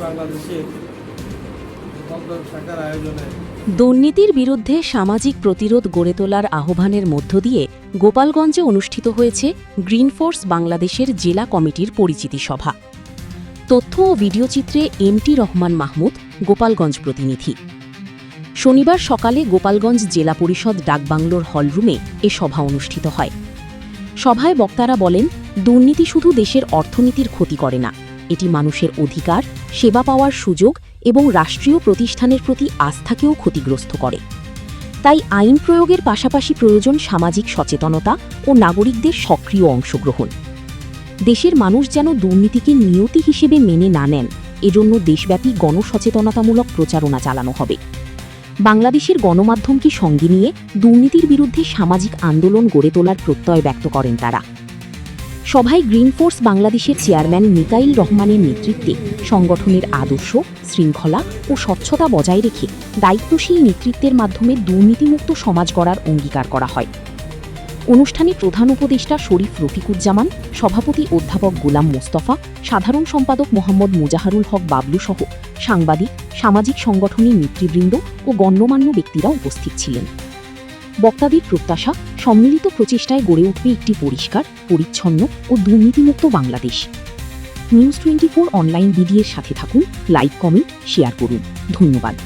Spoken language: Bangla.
বাংলাদেশের গোপালগঞ্জ শাখার আয়োজনে দুর্নীতির বিরুদ্ধে সামাজিক প্রতিরোধ গড়ে তোলার আহ্বানের মধ্য দিয়ে গোপালগঞ্জে অনুষ্ঠিত হয়েছে গ্রিন ফোর্স বাংলাদেশের জেলা কমিটির পরিচিতি সভা। তথ্য ও ভিডিওচিত্রে এমটি রহমান মাহমুদ, গোপালগঞ্জ প্রতিনিধি। শনিবার সকালে গোপালগঞ্জ জেলা পরিষদ ডাকবাংলোর হলরুমে এ সভা অনুষ্ঠিত হয়। সভায় বক্তারা বলেন, দুর্নীতি শুধু দেশের অর্থনীতির ক্ষতি করে না, এটি মানুষের অধিকার, সেবা পাওয়ার সুযোগ এবং রাষ্ট্রীয় প্রতিষ্ঠানের প্রতি আস্থাকেও ক্ষতিগ্রস্ত করে। তাই আইন প্রয়োগের পাশাপাশি প্রয়োজন সামাজিক সচেতনতা ও নাগরিকদের সক্রিয় অংশগ্রহণ। দেশের মানুষ যেন দুর্নীতিকে নিয়তি হিসেবে মেনে না নেন, এজন্য দেশব্যাপী গণসচেতনতামূলক প্রচারণা চালানো হবে। বাংলাদেশের গণমাধ্যমকে সঙ্গে নিয়ে দুর্নীতির বিরুদ্ধে সামাজিক আন্দোলন গড়ে তোলার প্রত্যয় ব্যক্ত করেন তারা। সভায় গ্রিন ফোর্স বাংলাদেশের চেয়ারম্যান মিকাইল রহমানের নেতৃত্বে সংগঠনের আদর্শ, শৃঙ্খলা ও স্বচ্ছতা বজায় রেখে দায়িত্বশীল নেতৃত্বের মাধ্যমে দুর্নীতিমুক্ত সমাজ গড়ার অঙ্গীকার করা হয়। অনুষ্ঠানে প্রধান উপদেষ্টা শরীফ রফিকুজ্জামান, সভাপতি অধ্যাপক গোলাম মোস্তফা, সাধারণ সম্পাদক মোহাম্মদ মুজাহারুল হক বাবলু সহ সাংবাদিক, সামাজিক সংগঠনের নেতৃবৃন্দ ও গণ্যমান্য ব্যক্তিরা উপস্থিত ছিলেন। বক্তাদের প্রত্যাশা, সম্মিলিত প্রচেষ্টায় গড়ে উঠবে একটি পরিষ্কার, পরিচ্ছন্ন ও দুর্নীতিমুক্ত বাংলাদেশ। নিউজ 24 অনলাইন বিডির সাথে থাকুন, লাইক, কমেন্ট, শেয়ার করুন। ধন্যবাদ।